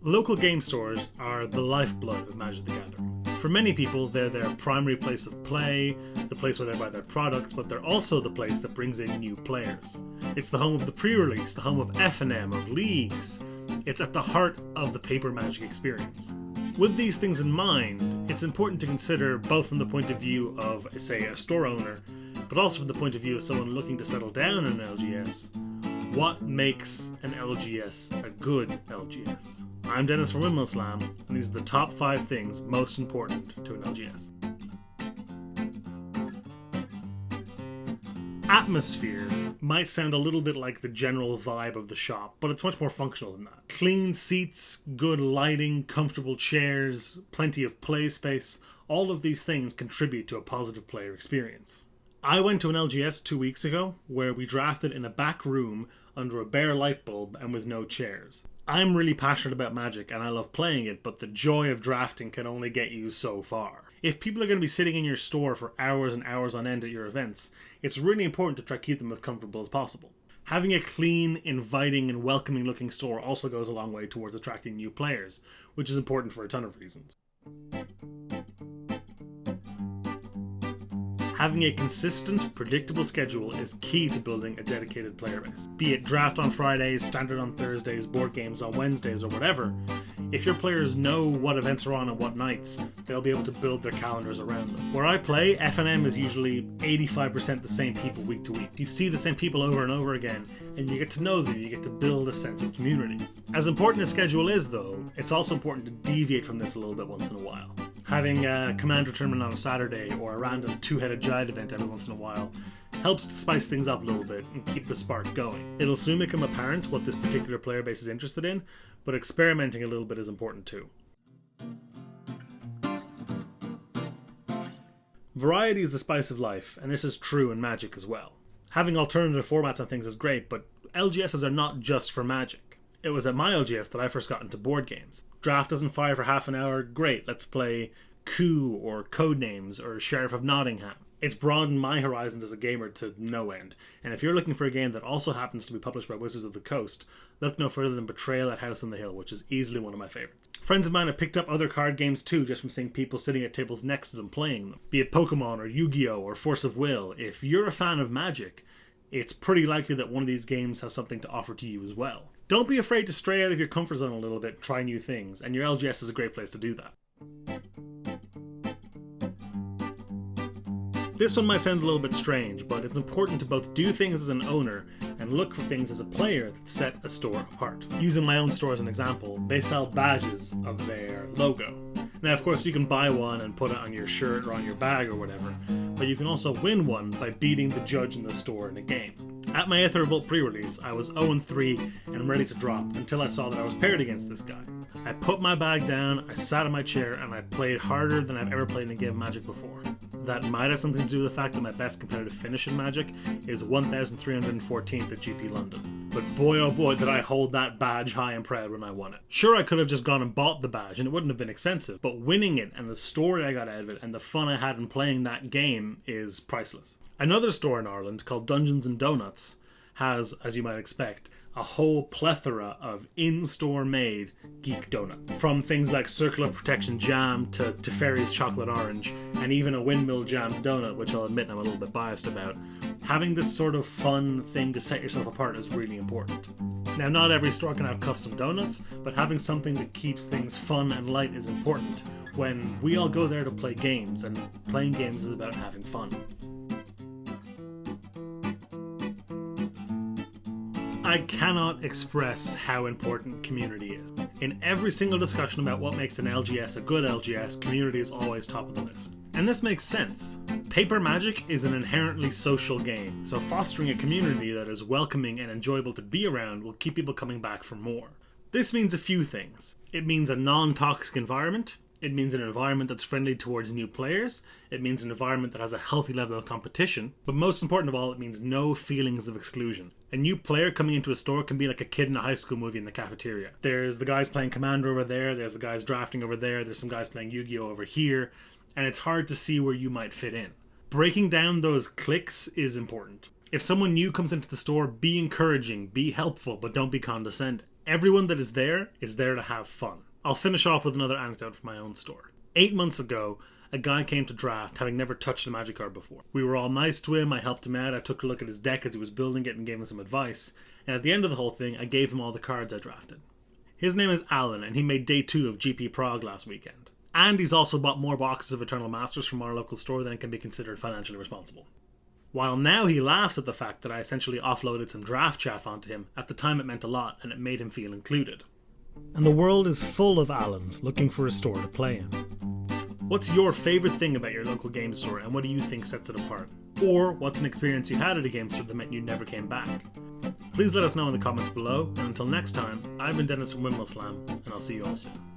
Local game stores are the lifeblood of Magic the Gathering. For many people, they're their primary place of play, the place where they buy their products, but they're also the place that brings in new players. It's the home of the pre-release, the home of F&M, of leagues. It's at the heart of the paper Magic experience. With these things in mind, it's important to consider both from the point of view of, say, a store owner, but also from the point of view of someone looking to settle down in an LGS, what makes an LGS a good LGS? I'm Denis from Windmill Slam, and these are the top 5 things most important to an LGS. Atmosphere might sound a little bit like the general vibe of the shop, but it's much more functional than that. Clean seats, good lighting, comfortable chairs, plenty of play space, all of these things contribute to a positive player experience. I went to an LGS 2 weeks ago where we drafted in a back room under a bare light bulb and with no chairs. I'm really passionate about Magic and I love playing it, but the joy of drafting can only get you so far. If people are going to be sitting in your store for hours and hours on end at your events, it's really important to try to keep them as comfortable as possible. Having a clean, inviting, and welcoming looking store also goes a long way towards attracting new players, which is important for a ton of reasons. Having a consistent, predictable schedule is key to building a dedicated player base. Be it draft on Fridays, standard on Thursdays, board games on Wednesdays, or whatever, if your players know what events are on and what nights, they'll be able to build their calendars around them. Where I play, F&M is usually 85% the same people week to week. You see the same people over and over again, and you get to know them, you get to build a sense of community. As important as schedule is, though, it's also important to deviate from this a little bit once in a while. Having a Commander tournament on a Saturday or a random two-headed giant event every once in a while helps to spice things up a little bit and keep the spark going. It'll soon become apparent what this particular player base is interested in, but experimenting a little bit is important too. Variety is the spice of life, and this is true in Magic as well. Having alternative formats on things is great, but LGSs are not just for Magic. It was at my LGS that I first got into board games. Draft doesn't fire for half an hour, great, let's play Coup or Codenames or Sheriff of Nottingham. It's broadened my horizons as a gamer to no end, and if you're looking for a game that also happens to be published by Wizards of the Coast, look no further than Betrayal at House on the Hill, which is easily one of my favorites. Friends of mine have picked up other card games too, just from seeing people sitting at tables next to them playing them. Be it Pokemon or Yu-Gi-Oh! Or Force of Will, if you're a fan of Magic, it's pretty likely that one of these games has something to offer to you as well. Don't be afraid to stray out of your comfort zone a little bit and try new things, and your LGS is a great place to do that. This one might sound a little bit strange, but it's important to both do things as an owner and look for things as a player that set a store apart. Using my own store as an example, they sell badges of their logo. Now, of course, you can buy one and put it on your shirt or on your bag or whatever, but you can also win one by beating the judge in the store in a game. At my Aether Revolt pre-release, I was 0-3 and ready to drop until I saw that I was paired against this guy. I put my bag down, I sat in my chair, and I played harder than I've ever played in a game of Magic before. That might have something to do with the fact that my best competitive finish in Magic is 1314th at GP London. But boy oh boy did I hold that badge high and proud when I won it. Sure, I could have just gone and bought the badge and it wouldn't have been expensive, but winning it and the story I got out of it and the fun I had in playing that game is priceless. Another store in Ireland called Dungeons and Donuts has, as you might expect, a whole plethora of in-store made geek donuts. From things like Circular Protection Jam to Fairy's Chocolate Orange, and even a Windmill Jam donut, which I'll admit I'm a little bit biased about. Having this sort of fun thing to set yourself apart is really important. Now, not every store can have custom donuts, but having something that keeps things fun and light is important when we all go there to play games, and playing games is about having fun. I cannot express how important community is. In every single discussion about what makes an LGS a good LGS, community is always top of the list. And this makes sense. Paper Magic is an inherently social game, so fostering a community that is welcoming and enjoyable to be around will keep people coming back for more. This means a few things. It means a non-toxic environment. It means an environment that's friendly towards new players. It means an environment that has a healthy level of competition. But most important of all, it means no feelings of exclusion. A new player coming into a store can be like a kid in a high school movie in the cafeteria. There's the guys playing Commander over there, there's the guys drafting over there, there's some guys playing Yu-Gi-Oh! Over here, and it's hard to see where you might fit in. Breaking down those cliques is important. If someone new comes into the store, be encouraging, be helpful, but don't be condescending. Everyone that is there to have fun. I'll finish off with another anecdote from my own store. 8 months ago, a guy came to draft having never touched a Magic card before. We were all nice to him, I helped him out, I took a look at his deck as he was building it and gave him some advice, and at the end of the whole thing, I gave him all the cards I drafted. His name is Alan, and he made day 2 of GP Prague last weekend. And he's also bought more boxes of Eternal Masters from our local store than can be considered financially responsible. While now he laughs at the fact that I essentially offloaded some draft chaff onto him, at the time it meant a lot and it made him feel included. And the world is full of Alans looking for a store to play in. What's your favourite thing about your local game store and what do you think sets it apart? Or what's an experience you had at a game store that meant you never came back? Please let us know in the comments below, and until next time, I've been Denis from Windmill Slam, and I'll see you all soon.